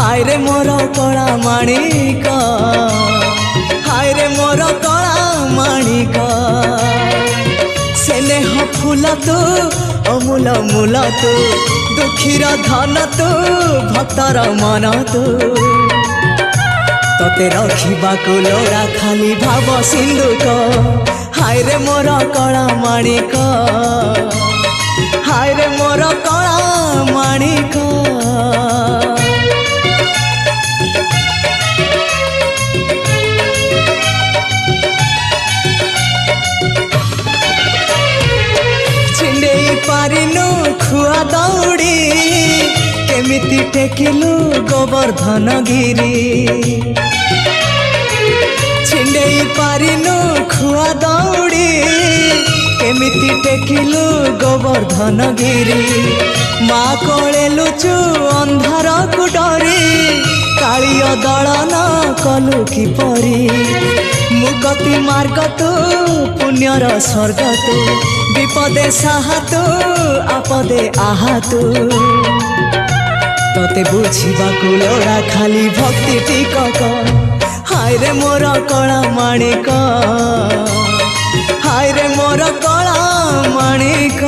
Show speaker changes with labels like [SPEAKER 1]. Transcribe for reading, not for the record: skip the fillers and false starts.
[SPEAKER 1] हाय रे मोर कला माणिक हाय रे मोर कला माणिक स्नेह फूल तू अमूल मूल तू दुखीर धन तू भक्तर मन तू तते रखिबाकु लोड़ा खाली भाव सिंधुक हाय रे मोर कला माणिक हाय रे मोर कला माणिक पारिनु खुआ दौड़ी केमिति टेकिलु गोवर्धन गिरी छिंडेई पारिनु खुआ दौड़ी केमिति टेकिलु गोवर्धन गिरी माँ कोले लुचु अंधार को डरी कालिय दलन कलु किपरी मुगति मार्ग तू पुण्यर स्वर्ग तू विपदे साहा तू आपदे आहा तू तते बुझिबाकु लोड़ा खाली भक्ति टिकक हाय रे मोर कला माणिक हाय रे मोर कला माणिक।